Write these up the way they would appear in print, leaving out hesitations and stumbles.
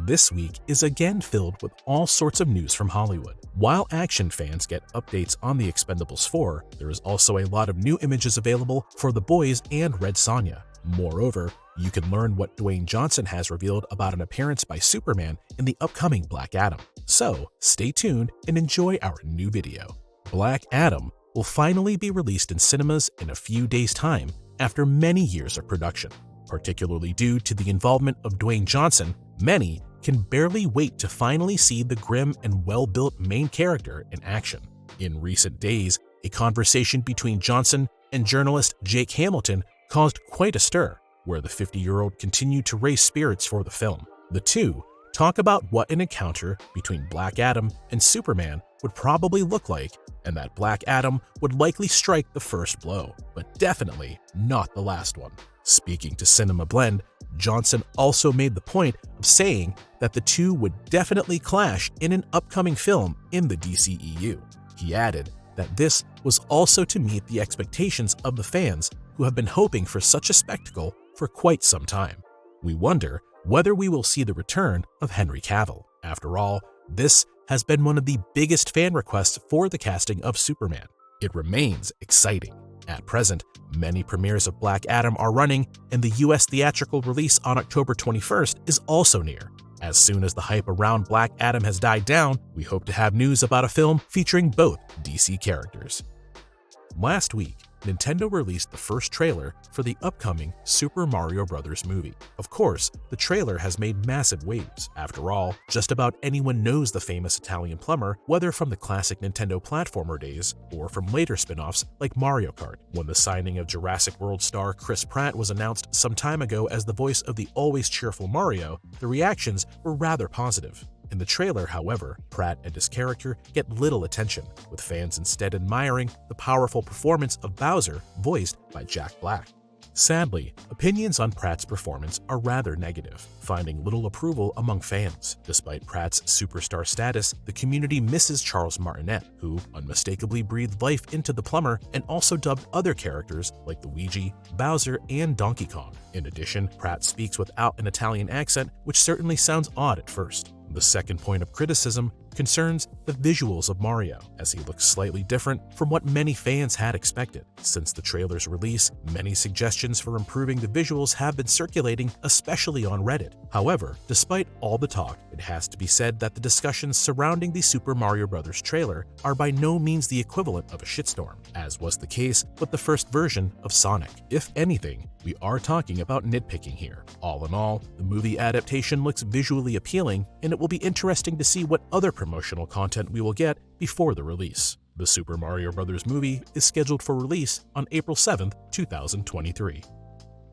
This week is again filled with all sorts of news from Hollywood. While action fans get updates on the Expendables 4, there is also a lot of new images available for The Boys and Red Sonja. Moreover, you can learn what Dwayne Johnson has revealed about an appearance by Superman in the upcoming Black Adam. So, stay tuned and enjoy our new video. Black Adam will finally be released in cinemas in a few days' time after many years of production. Particularly due to the involvement of Dwayne Johnson, many can barely wait to finally see the grim and well-built main character in action. In recent days, a conversation between Johnson and journalist Jake Hamilton caused quite a stir, where the 50-year-old continued to raise spirits for the film. The two talk about what an encounter between Black Adam and Superman would probably look like, and that Black Adam would likely strike the first blow, but definitely not the last one. Speaking to Cinema Blend, Johnson also made the point of saying that the two would definitely clash in an upcoming film in the DCEU. He added that this was also to meet the expectations of the fans who have been hoping for such a spectacle for quite some time. We wonder whether we will see the return of Henry Cavill. After all, this has been one of the biggest fan requests for the casting of Superman. It remains exciting. At present, many premieres of Black Adam are running, and the US theatrical release on October 21st is also near. As soon as the hype around Black Adam has died down, we hope to have news about a film featuring both DC characters. Last week, Nintendo released the first trailer for the upcoming Super Mario Bros. Movie. Of course, the trailer has made massive waves. After all, just about anyone knows the famous Italian plumber, whether from the classic Nintendo platformer days or from later spin-offs like Mario Kart. When the signing of Jurassic World star Chris Pratt was announced some time ago as the voice of the always cheerful Mario, the reactions were rather positive. In the trailer, however, Pratt and his character get little attention, with fans instead admiring the powerful performance of Bowser, voiced by Jack Black. Sadly, opinions on Pratt's performance are rather negative, finding little approval among fans. Despite Pratt's superstar status, the community misses Charles Martinet, who unmistakably breathed life into the plumber and also dubbed other characters like Luigi, Bowser, and Donkey Kong. In addition, Pratt speaks without an Italian accent, which certainly sounds odd at first. The second point of criticism concerns the visuals of Mario, as he looks slightly different from what many fans had expected. Since the trailer's release, many suggestions for improving the visuals have been circulating, especially on Reddit. However, despite all the talk, it has to be said that the discussions surrounding the Super Mario Bros. Trailer are by no means the equivalent of a shitstorm, as was the case with the first version of Sonic. If anything, we are talking about nitpicking here. All in all, the movie adaptation looks visually appealing, and it will be interesting to see what other promotional content we will get before the release. The Super Mario Bros. Movie is scheduled for release on April 7th, 2023.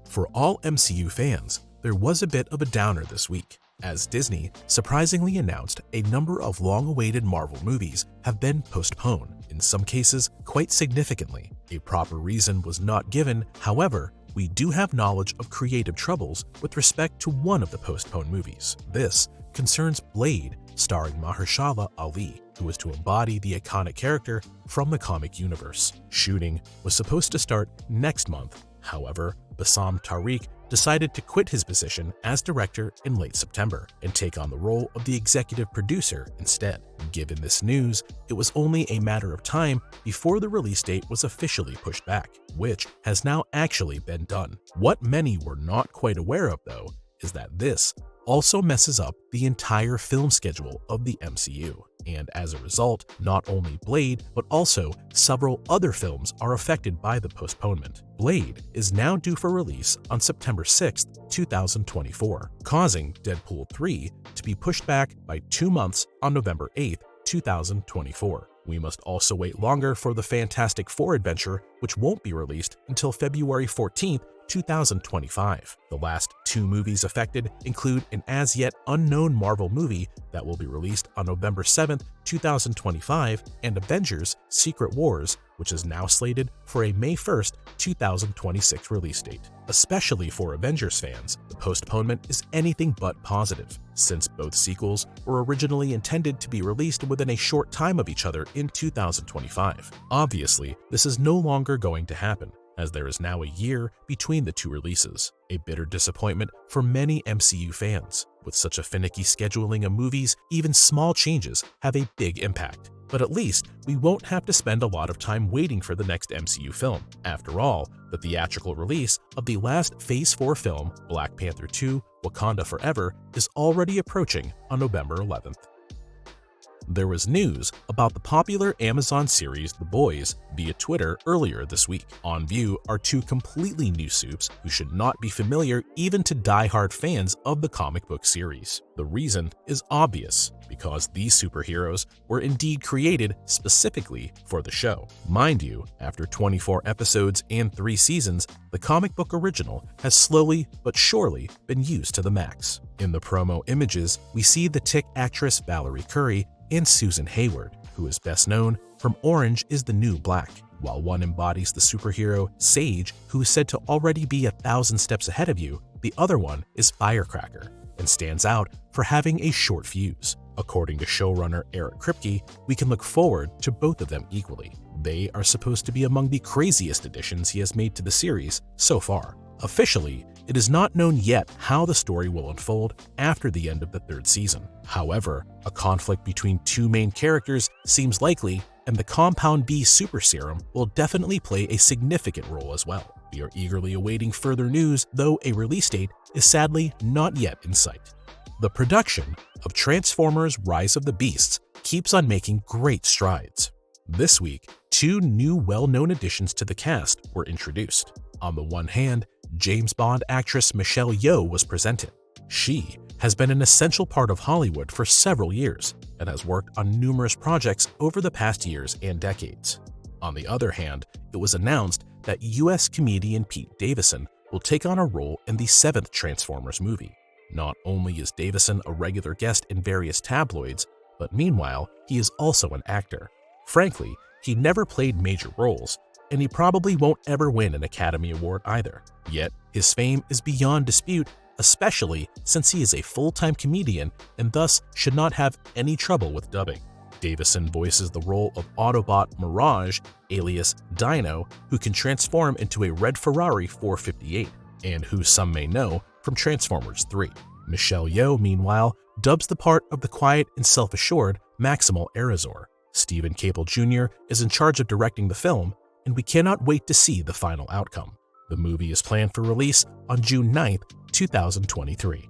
For all MCU fans, there was a bit of a downer this week, as Disney surprisingly announced a number of long-awaited Marvel movies have been postponed, in some cases quite significantly. A proper reason was not given, however, we do have knowledge of creative troubles with respect to one of the postponed movies. This concerns Blade, starring Mahershala Ali, who is to embody the iconic character from the comic universe. Shooting was supposed to start next month. However, Bassam Tariq decided to quit his position as director in late September and take on the role of the executive producer instead. Given this news, it was only a matter of time before the release date was officially pushed back, which has now actually been done. What many were not quite aware of, though, is that this also messes up the entire film schedule of the MCU, and as a result, not only Blade, but also several other films are affected by the postponement. Blade is now due for release on September 6, 2024, causing Deadpool 3 to be pushed back by 2 months on November 8, 2024. We must also wait longer for the Fantastic Four adventure, which won't be released until February 14, 2025. The last 2 movies affected include an as-yet unknown Marvel movie that will be released on November 7th, 2025, and Avengers: Secret Wars, which is now slated for a May 1st, 2026 release date. Especially for Avengers fans, the postponement is anything but positive, since both sequels were originally intended to be released within a short time of each other in 2025. Obviously, this is no longer going to happen, as there is now a year between the two releases, a bitter disappointment for many MCU fans. With such a finicky scheduling of movies, even small changes have a big impact. But at least we won't have to spend a lot of time waiting for the next MCU film. After all, the theatrical release of the last Phase 4 film, Black Panther 2: Wakanda Forever, is already approaching on November 11th. There was news about the popular Amazon series The Boys via Twitter earlier this week. On view are two completely new soups who should not be familiar even to die-hard fans of the comic book series. The reason is obvious, because these superheroes were indeed created specifically for the show. Mind you, after 24 episodes and 3 seasons, the comic book original has slowly but surely been used to the max. In the promo images, we see the Tick actress Valerie Curry and Susan Hayward, who is best known from Orange is the New Black. While one embodies the superhero Sage, who is said to already be 1,000 steps ahead of you, the other one is Firecracker and stands out for having a short fuse. According to showrunner Eric Kripke, we can look forward to both of them equally. They are supposed to be among the craziest additions he has made to the series so far. Officially, it is not known yet how the story will unfold after the end of the 3rd season. However, a conflict between two main characters seems likely, and the Compound B super serum will definitely play a significant role as well. We are eagerly awaiting further news, though a release date is sadly not yet in sight. The production of Transformers: Rise of the Beasts keeps on making great strides. This week, 2 new well-known additions to the cast were introduced. On the one hand, James Bond actress Michelle Yeoh was presented. She has been an essential part of Hollywood for several years and has worked on numerous projects over the past years and decades. On the other hand, it was announced that US comedian Pete Davidson will take on a role in the 7th Transformers movie. Not only is Davidson a regular guest in various tabloids, but meanwhile, he is also an actor. Frankly, he never played major roles, and he probably won't ever win an Academy Award either. Yet, his fame is beyond dispute, especially since he is a full-time comedian and thus should not have any trouble with dubbing. Davison voices the role of Autobot Mirage, alias Dino, who can transform into a red Ferrari 458, and who some may know from Transformers 3. Michelle Yeoh, meanwhile, dubs the part of the quiet and self-assured Maximal Erezor. Stephen Cable Jr. is in charge of directing the film, and we cannot wait to see the final outcome. The movie is planned for release on June 9th, 2023.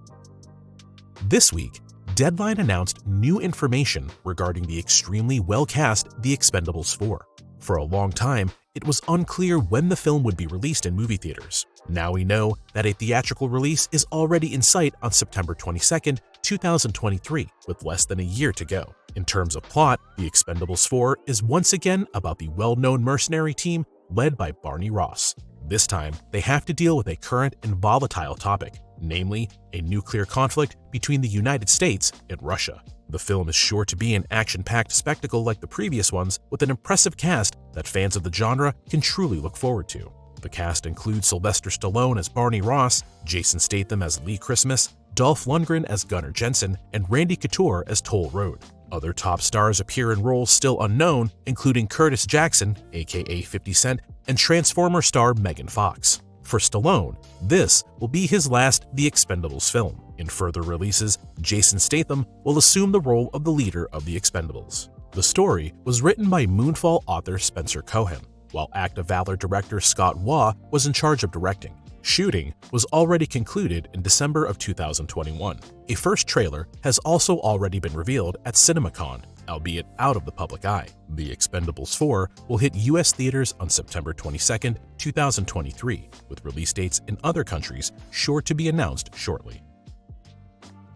This week, Deadline announced new information regarding the extremely well-cast The Expendables 4. For a long time, it was unclear when the film would be released in movie theaters. Now we know that a theatrical release is already in sight on September 22nd, 2023, with less than a year to go. In terms of plot, The Expendables 4 is once again about the well-known mercenary team led by Barney Ross. This time, they have to deal with a current and volatile topic, namely a nuclear conflict between the United States and Russia. The film is sure to be an action-packed spectacle like the previous ones, with an impressive cast that fans of the genre can truly look forward to. The cast includes Sylvester Stallone as Barney Ross, Jason Statham as Lee Christmas, Dolph Lundgren as Gunnar Jensen, and Randy Couture as Toll Road. Other top stars appear in roles still unknown, including Curtis Jackson, aka 50 Cent, and Transformer star Megan Fox. For Stallone, this will be his last The Expendables film. In further releases, Jason Statham will assume the role of the leader of the Expendables. The story was written by Moonfall author Spencer Cohen, while Act of Valor director Scott Waugh was in charge of directing. Shooting was already concluded in December of 2021. A first trailer has also already been revealed at CinemaCon, albeit out of the public eye. The Expendables 4 will hit US theaters on September 22, 2023, with release dates in other countries sure to be announced shortly.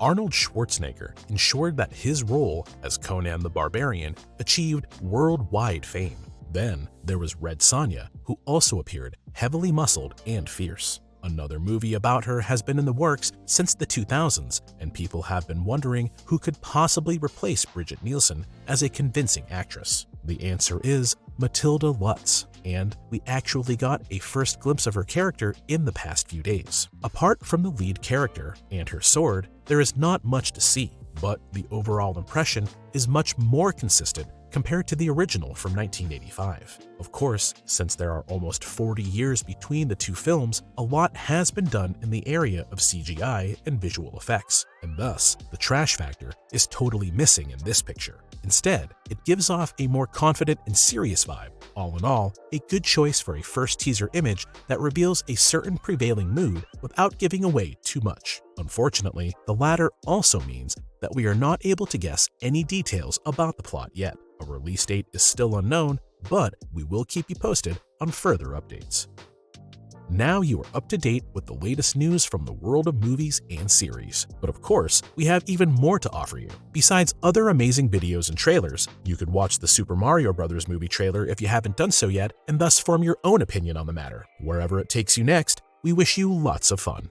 Arnold Schwarzenegger ensured that his role as Conan the Barbarian achieved worldwide fame. Then there was Red Sonja, who also appeared heavily muscled and fierce. Another movie about her has been in the works since the 2000s, and people have been wondering who could possibly replace Bridget Nielsen as a convincing actress. The answer is Matilda Lutz, and we actually got a first glimpse of her character in the past few days. Apart from the lead character and her sword, there is not much to see, but the overall impression is much more consistent compared to the original from 1985. Of course, since there are almost 40 years between the two films, a lot has been done in the area of CGI and visual effects, and thus, the trash factor is totally missing in this picture. Instead, it gives off a more confident and serious vibe. All in all, a good choice for a first teaser image that reveals a certain prevailing mood without giving away too much. Unfortunately, the latter also means that we are not able to guess any details about the plot yet. A release date is still unknown, but we will keep you posted on further updates. Now you are up to date with the latest news from the world of movies and series. But of course, we have even more to offer you. Besides other amazing videos and trailers, you could watch the Super Mario Bros. Movie trailer if you haven't done so yet, and thus form your own opinion on the matter. Wherever it takes you next, we wish you lots of fun.